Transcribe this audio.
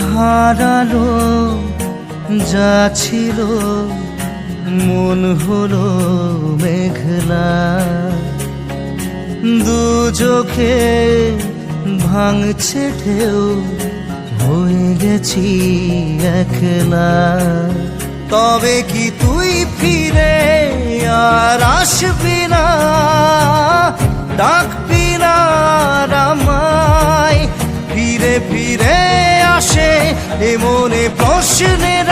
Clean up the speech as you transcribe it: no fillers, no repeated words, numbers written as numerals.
হারালো যা ছিল মন হলো মেঘলা, দু চোখে ভাঙছে ঢেউ, হয়ে গেছি একলা। তবে কি তুই ফিরে আর আসবি না, ডাকবি না আর আমায়? ফিরে ফিরে আসে এ মনে প্রশ্নের